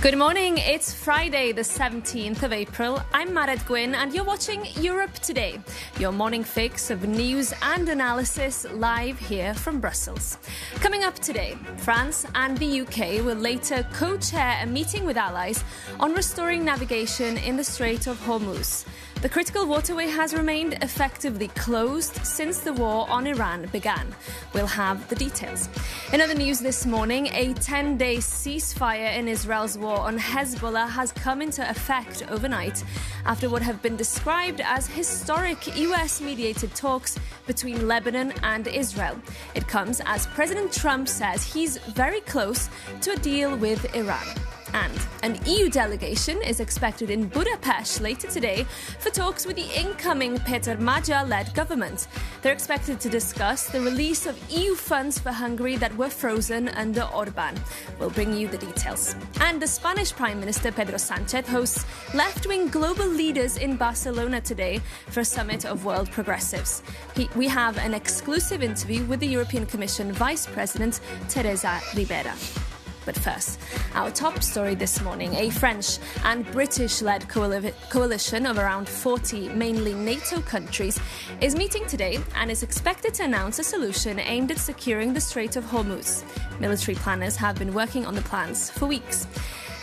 Good morning, it's Friday the 17th of April. I'm Maret Gwyn and you're watching Europe Today, your morning fix of news and analysis live here from Brussels. Coming up today, France and the UK will later co-chair a meeting with allies on restoring navigation in the Strait of Hormuz. The critical waterway has remained effectively closed since the war on Iran began. We'll have the details. In other news this morning, a 10-day ceasefire in Israel's war on Hezbollah has come into effect overnight after what have been described as historic US-mediated talks between Lebanon and Israel. It comes as President Trump says he's very close to a deal with Iran. And an EU delegation is expected in Budapest later today for talks with the incoming Peter Magyar-led government. They're expected to discuss the release of EU funds for Hungary that were frozen under Orban. We'll bring you the details. And the Spanish Prime Minister Pedro Sánchez hosts left-wing global leaders in Barcelona today for a summit of world progressives. We have an exclusive interview with the European Commission Vice President Teresa Ribera. But first, our top story this morning, a French and British-led coalition of around 40 mainly NATO countries is meeting today and is expected to announce a solution aimed at securing the Strait of Hormuz. Military planners have been working on the plans for weeks.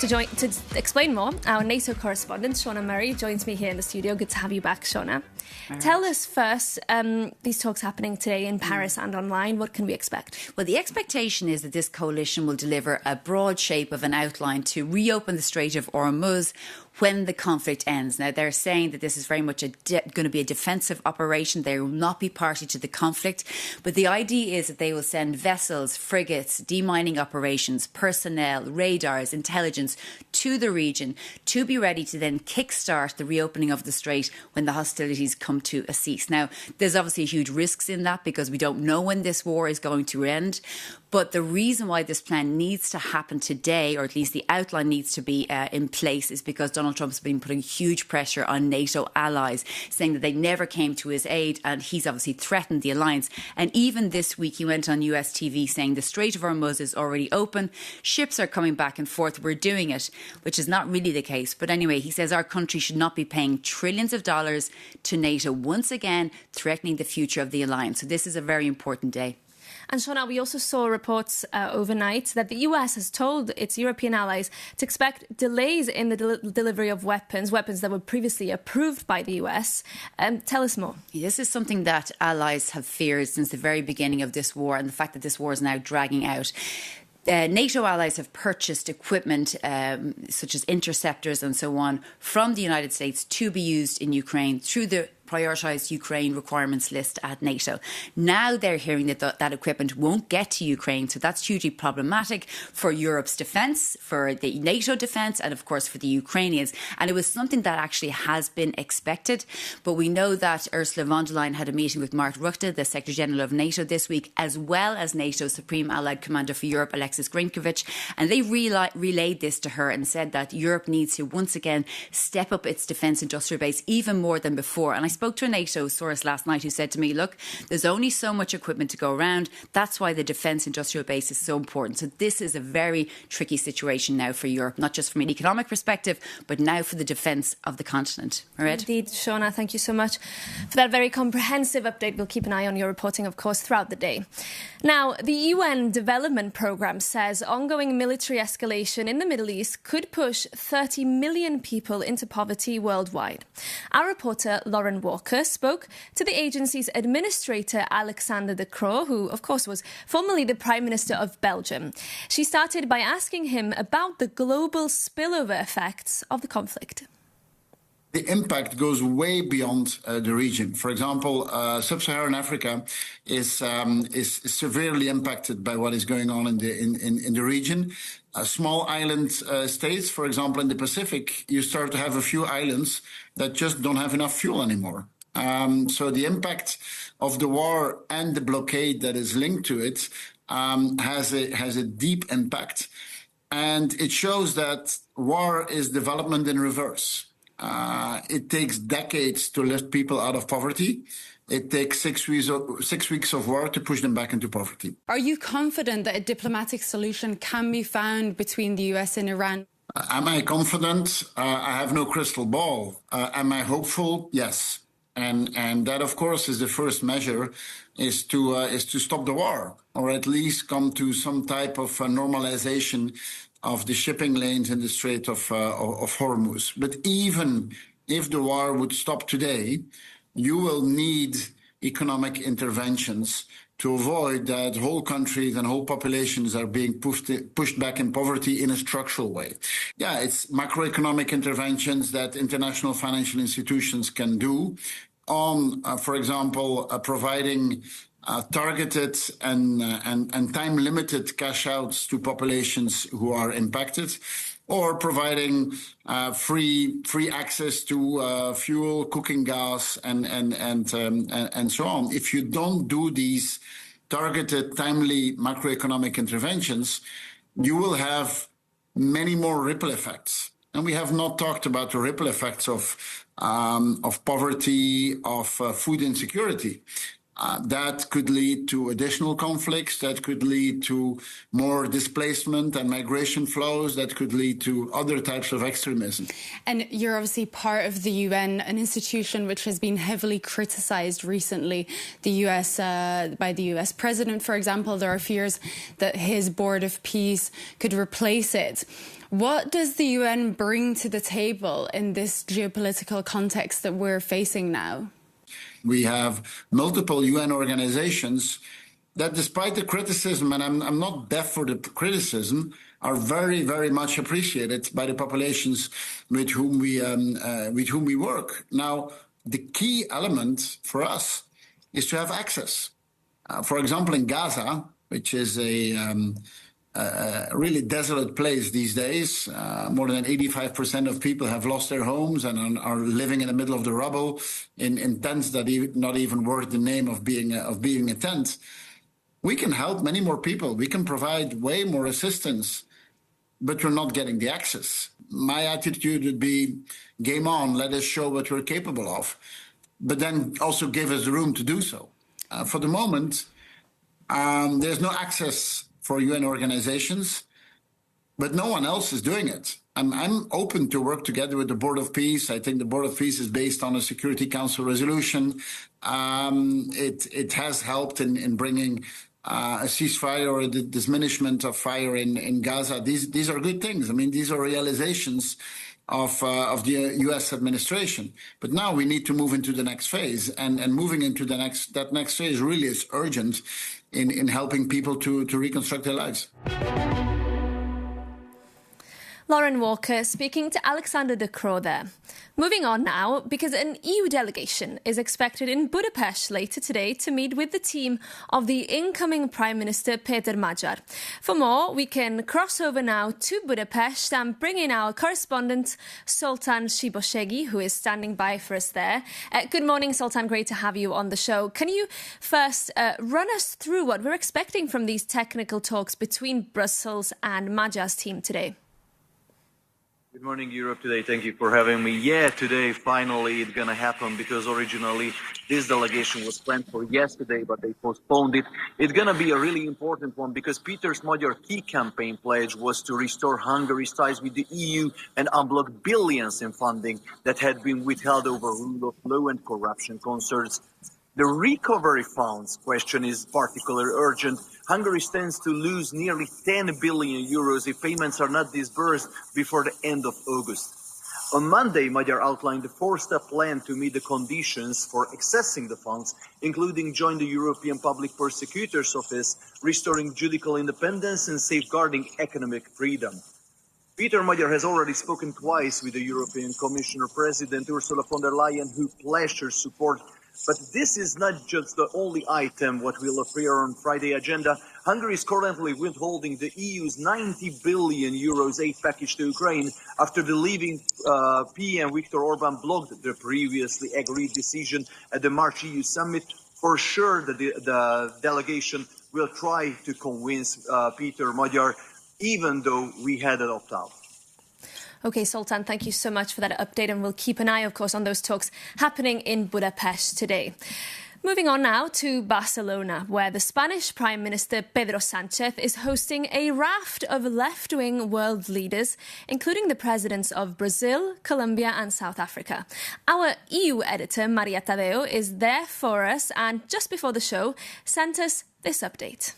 To explain more, our NATO correspondent, Shauna Murray, joins me here in the studio. Good to have you back, Shauna. Right. Tell us first, these talks happening today in Paris and online, what can we expect? Well, the expectation is that this coalition will deliver a broad shape of an outline to reopen the Strait of Hormuz when the conflict ends. Now, they're saying that this is very much going to be a defensive operation. They will not be party to the conflict. But the idea is that they will send vessels, frigates, demining operations, personnel, radars, intelligence to the region to be ready to then kickstart the reopening of the strait when the hostilities come to a cease. Now, there's obviously huge risks in that because we don't know when this war is going to end. But the reason why this plan needs to happen today, or at least the outline needs to be in place, is because Donald Trump's been putting huge pressure on NATO allies, saying that they never came to his aid, and he's obviously threatened the alliance. And even this week, he went on US TV saying the Strait of Hormuz is already open, ships are coming back and forth, we're doing it, which is not really the case. But anyway, he says our country should not be paying trillions of dollars to NATO, once again threatening the future of the alliance. So this is a very important day. And Shauna, we also saw reports overnight that the US has told its European allies to expect delays in the delivery of weapons that were previously approved by the US. Tell us more. This is something that allies have feared since the very beginning of this war, and the fact that this war is now dragging out. NATO allies have purchased equipment such as interceptors and so on from the United States to be used in Ukraine through the prioritised Ukraine requirements list at NATO. Now they're hearing that that equipment won't get to Ukraine, so that's hugely problematic for Europe's defence, for the NATO defence, and of course for the Ukrainians. And it was something that actually has been expected, but we know that Ursula von der Leyen had a meeting with Mark Rutte, the Secretary General of NATO, this week, as well as NATO's Supreme Allied Commander for Europe, Alexis Grinkovich, and they relayed this to her and said that Europe needs to once again step up its defence industrial base even more than before. And I spoke to a NATO source last night who said to me, look, there's only so much equipment to go around. That's why the defence industrial base is so important. So this is a very tricky situation now for Europe, not just from an economic perspective, but now for the defence of the continent. Right? Indeed, Shauna, thank you so much for that very comprehensive update. We'll keep an eye on your reporting, of course, throughout the day. Now, the UN Development Programme says ongoing military escalation in the Middle East could push 30 million people into poverty worldwide. Our reporter, Lauren Walker, spoke to the agency's administrator, Alexander de Croo, who, of course, was formerly the Prime Minister of Belgium. She started by asking him about the global spillover effects of the conflict. The impact goes way beyond the region. For example, sub-Saharan Africa is severely impacted by what is going on in the region. Small island states, for example, in the Pacific, you start to have a few islands that just don't have enough fuel anymore. So the impact of the war and the blockade that is linked to it has a deep impact. And it shows that war is development in reverse. It takes decades to lift people out of poverty. It takes 6 weeks of war to push them back into poverty. Are you confident that a diplomatic solution can be found between the US and Iran? Am I confident? I have no crystal ball. Am I hopeful? Yes. And that, of course, is the first measure, is to stop the war, or at least come to some type of normalization of the shipping lanes in the Strait of Hormuz. But even if the war would stop today, you will need economic interventions to avoid that whole countries and whole populations are being pushed back in poverty in a structural way. Yeah, it's macroeconomic interventions that international financial institutions can do on, for example, providing targeted and time-limited cash outs to populations who are impacted, or providing free access to fuel, cooking gas, and so on. If you don't do these targeted, timely macroeconomic interventions, you will have many more ripple effects. And we have not talked about the ripple effects of poverty, of food insecurity. That could lead to additional conflicts, that could lead to more displacement and migration flows, that could lead to other types of extremism. And you're obviously part of the UN, an institution which has been heavily criticized recently. The US, by the US president, for example, there are fears that his board of peace could replace it. What does the UN bring to the table in this geopolitical context that we're facing now? We have multiple UN organizations that, despite the criticism, and I'm not deaf for the criticism, are very, very much appreciated by the populations with whom we work. Now, the key element for us is to have access. For example, in Gaza, which is a really desolate place these days. More than 85% of people have lost their homes and are living in the middle of the rubble in tents that not even worth the name of being a tent. We can help many more people. We can provide way more assistance, but we're not getting the access. My attitude would be, game on, let us show what we're capable of, but then also give us the room to do so. For the moment, there's no access for UN organizations, but no one else is doing it. I'm open to work together with the Board of Peace. I think the Board of Peace is based on a Security Council resolution. It has helped in bringing a ceasefire or the diminishment of fire in Gaza. These are good things. I mean, these are realizations of the U.S. administration. But now we need to move into the next phase, and moving into that next phase really is urgent in helping people to reconstruct their lives. Lauren Walker speaking to Alexander de Croo there. Moving on now, because an EU delegation is expected in Budapest later today to meet with the team of the incoming Prime Minister Peter Magyar. For more, we can cross over now to Budapest and bring in our correspondent Sultan Shiboshegi, who is standing by for us there. Good morning, Sultan. Great to have you on the show. Can you first run us through what we're expecting from these technical talks between Brussels and Magyar's team today? Good morning, Europe Today. Thank you for having me. Yeah, today, finally, it's going to happen, because originally this delegation was planned for yesterday, but they postponed it. It's going to be a really important one, because Peter Magyar's key campaign pledge was to restore Hungary's ties with the EU and unblock billions in funding that had been withheld over rule of law and corruption concerns. The recovery funds question is particularly urgent. Hungary stands to lose nearly 10 billion euros if payments are not disbursed before the end of August. On Monday, Magyar outlined a four-step plan to meet the conditions for accessing the funds, including joining the European Public Prosecutor's Office, restoring judicial independence and safeguarding economic freedom. Peter Magyar has already spoken twice with the European Commissioner President Ursula von der Leyen, who pledged her support. But this is not just the only item what will appear on Friday's agenda. Hungary is currently withholding the EU's 90 billion euros aid package to Ukraine after the leaving PM Viktor Orban blocked the previously agreed decision at the March EU summit. For sure, the delegation will try to convince Peter Magyar, even though we had an opt-out. OK, Sultan, thank you so much for that update, and we'll keep an eye, of course, on those talks happening in Budapest today. Moving on now to Barcelona, where the Spanish Prime Minister Pedro Sánchez is hosting a raft of left-wing world leaders, including the presidents of Brazil, Colombia and South Africa. Our EU editor, Maria Tadeo, is there for us and just before the show sent us this update.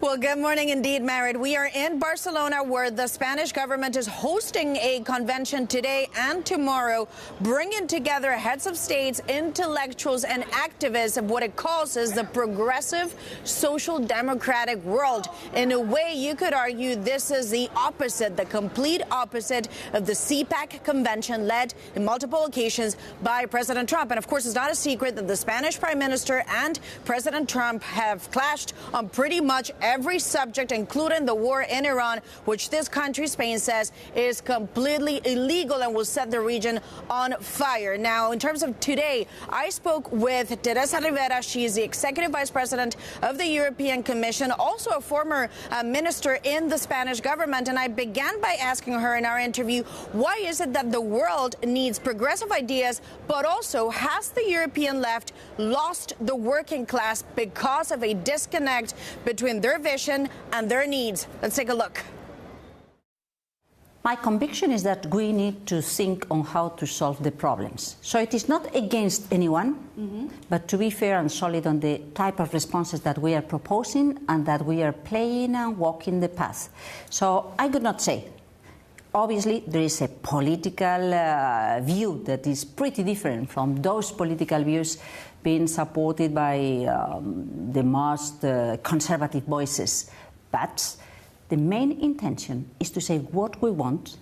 Well, good morning indeed, Marit. We are in Barcelona, where the Spanish government is hosting a convention today and tomorrow, bringing together heads of states, intellectuals and activists of what it calls as the progressive social democratic world. In a way, you could argue this is the opposite, the complete opposite of the CPAC convention led in multiple occasions by President Trump. And of course, it's not a secret that the Spanish Prime Minister and President Trump have clashed on pretty much every subject, including the war in Iran, which this country, Spain, says is completely illegal and will set the region on fire. Now, in terms of today, I spoke with Teresa Ribera. She is the Executive Vice President of the European Commission, also a former minister in the Spanish government. And I began by asking her in our interview, why is it that the world needs progressive ideas, but also has the European left lost the working class because of a disconnect between their vision and their needs? Let's take a look. My conviction is that we need to think on how to solve the problems. So it is not against anyone, but to be fair and solid on the type of responses that we are proposing and that we are playing and walking the path. So I could not say. Obviously, there is a political view that is pretty different from those political views being supported by the most conservative voices. But the main intention is to say what we want.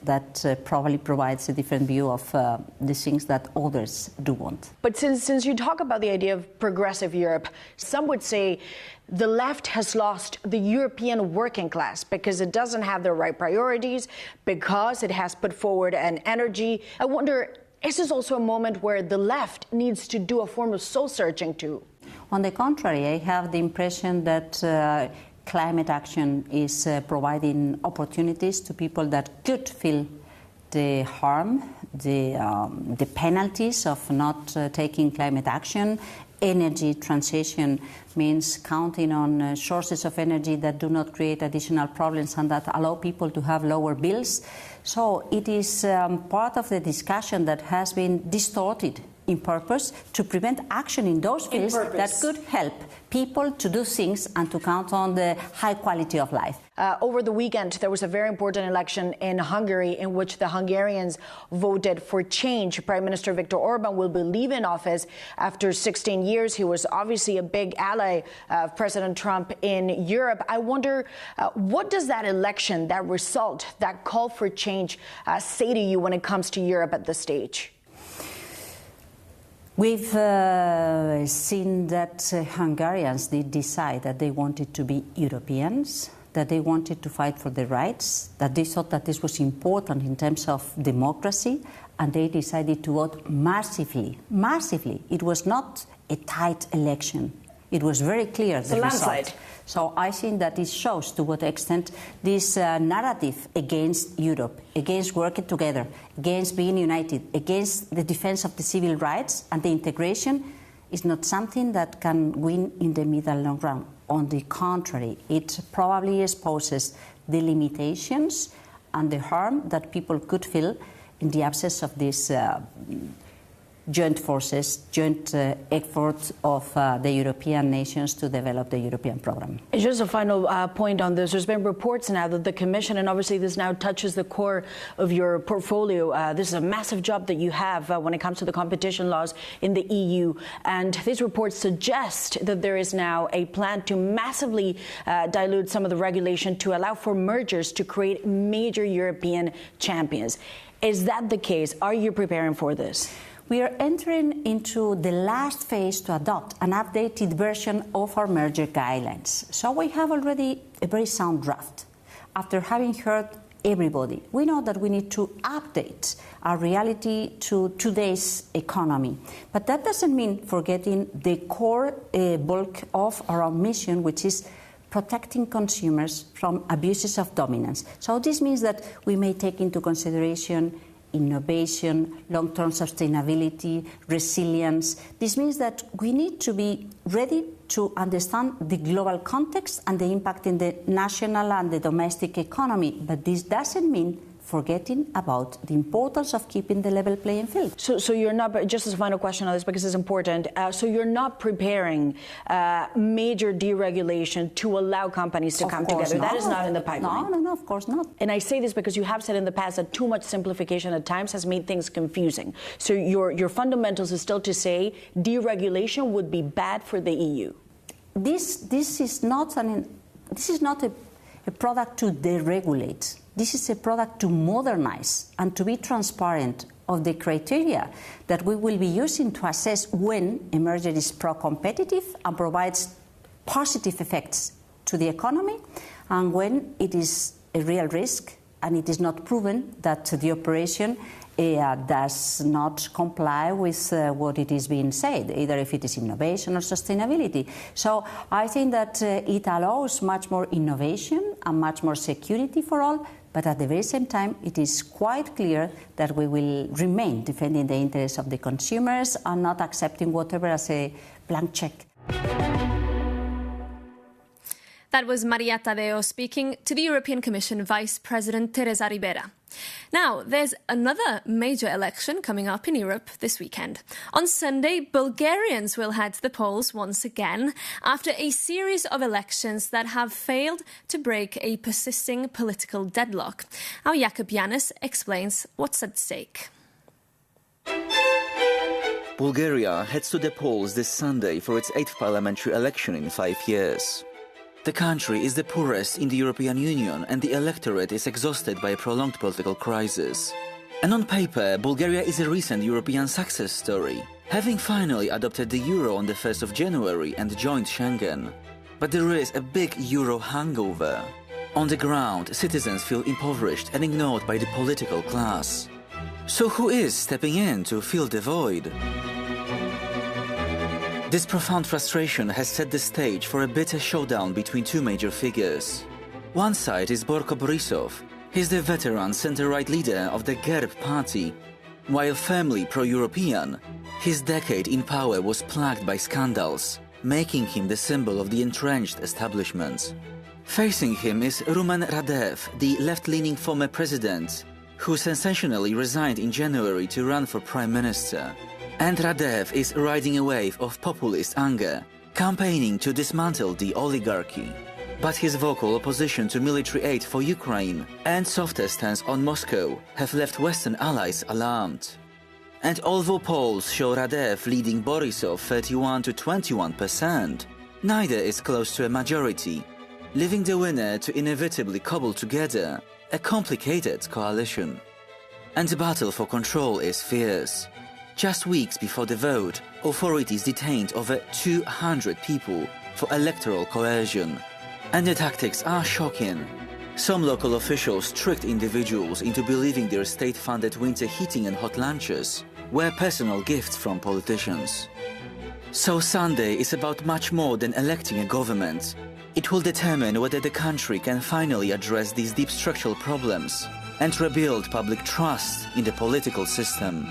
That probably provides a different view of the things that others do want. But since you talk about the idea of progressive Europe, some would say the left has lost the European working class because it doesn't have the right priorities, because it has put forward an energy. I wonder, is this also a moment where the left needs to do a form of soul searching too? On the contrary, I have the impression that climate action is providing opportunities to people that could feel the harm, the penalties of not taking climate action. Energy transition means counting on sources of energy that do not create additional problems and that allow people to have lower bills. So it is part of the discussion that has been distorted in purpose to prevent action in those fields that could help people to do things and to count on the high quality of life. Over the weekend, there was a very important election in Hungary in which the Hungarians voted for change. Prime Minister Viktor Orban will be leaving office after 16 years. He was obviously a big ally of President Trump in Europe. I wonder, what does that election, that result, that call for change say to you when it comes to Europe at this stage? We've seen that Hungarians did decide that they wanted to be Europeans, that they wanted to fight for their rights, that they thought that this was important in terms of democracy, and they decided to vote massively. Massively. It was not a tight election. It was very clear, the result. So I think that it shows to what extent this narrative against Europe, against working together, against being united, against the defense of the civil rights and the integration is not something that can win in the middle long run. On the contrary, it probably exposes the limitations and the harm that people could feel in the absence of this joint forces, joint effort of the European nations to develop the European program. Just a final point on this. There's been reports now that the Commission, and obviously this now touches the core of your portfolio, this is a massive job that you have when it comes to the competition laws in the EU. And these reports suggest that there is now a plan to massively dilute some of the regulation to allow for mergers to create major European champions. Is that the case? Are you preparing for this? We are entering into the last phase to adopt an updated version of our merger guidelines. So we have already a very sound draft. After having heard everybody, we know that we need to update our reality to today's economy. But that doesn't mean forgetting the core bulk of our mission, which is protecting consumers from abuses of dominance. So this means that we may take into consideration innovation, long-term sustainability, resilience. This means that we need to be ready to understand the global context and the impact in the national and the domestic economy. But this doesn't mean forgetting about the importance of keeping the level playing field. So you're not, just as a final question on this, because it's important, so you're not preparing major deregulation to allow companies to come together? That is not in the pipeline? No, of course not. And I say this because you have said in the past that too much simplification at times has made things confusing. So your fundamentals is still to say deregulation would be bad for the EU? This is not a product to deregulate. This is a product to modernize and to be transparent of the criteria that we will be using to assess when a merger is pro-competitive and provides positive effects to the economy, and when it is a real risk and it is not proven that the operation does not comply with what it is being said, either if it is innovation or sustainability. So I think that it allows much more innovation and much more security for all, but at the very same time, it is quite clear that we will remain defending the interests of the consumers and not accepting whatever as a blank check. That was Maria Tadeo speaking to the European Commission Vice President Teresa Ribera. Now, there's another major election coming up in Europe this weekend. On Sunday, Bulgarians will head to the polls once again after a series of elections that have failed to break a persisting political deadlock. Our Jakub Janis explains what's at stake. Bulgaria heads to the polls this Sunday for its 8th parliamentary election in 5 years. The country is the poorest in the European Union and the electorate is exhausted by a prolonged political crisis. And on paper, Bulgaria is a recent European success story, having finally adopted the euro on the 1st of January and joined Schengen. But there is a big euro hangover. On the ground, citizens feel impoverished and ignored by the political class. So who is stepping in to fill the void? This profound frustration has set the stage for a bitter showdown between two major figures. One side is Borko Borisov. He's the veteran centre-right leader of the GERB party. While firmly pro-European, his decade in power was plagued by scandals, making him the symbol of the entrenched establishment. Facing him is Rumen Radev, the left-leaning former president, who sensationally resigned in January to run for prime minister. And Radev is riding a wave of populist anger, campaigning to dismantle the oligarchy. But his vocal opposition to military aid for Ukraine and softer stance on Moscow have left Western allies alarmed. And although polls show Radev leading Borisov 31 to 21%, neither is close to a majority, leaving the winner to inevitably cobble together a complicated coalition. And the battle for control is fierce. Just weeks before the vote, authorities detained over 200 people for electoral coercion. And the tactics are shocking. Some local officials tricked individuals into believing their state-funded winter heating and hot lunches were personal gifts from politicians. So Sunday is about much more than electing a government. It will determine whether the country can finally address these deep structural problems and rebuild public trust in the political system.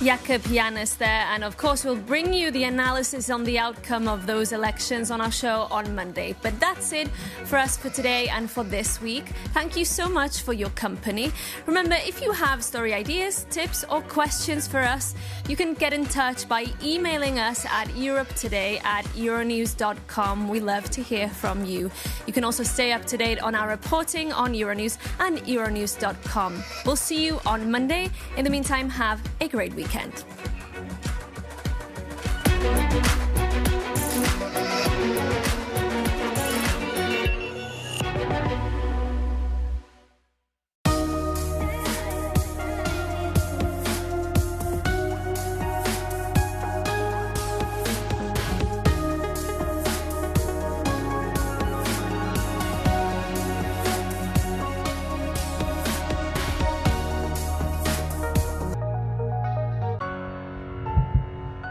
Jakub Janis there, and of course we'll bring you the analysis on the outcome of those elections on our show on Monday. But that's it for us for today and for this week. Thank you so much for your company. Remember, if you have story ideas, tips or questions for us, you can get in touch by emailing us at europetoday@euronews.com. We love to hear from you. You can also stay up to date on our reporting on Euronews and euronews.com. We'll see you on Monday. In the meantime, have a great weekend.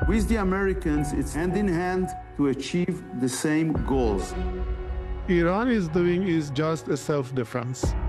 With the Americans, it's hand in hand to achieve the same goals. Iran is doing is just a self-defense.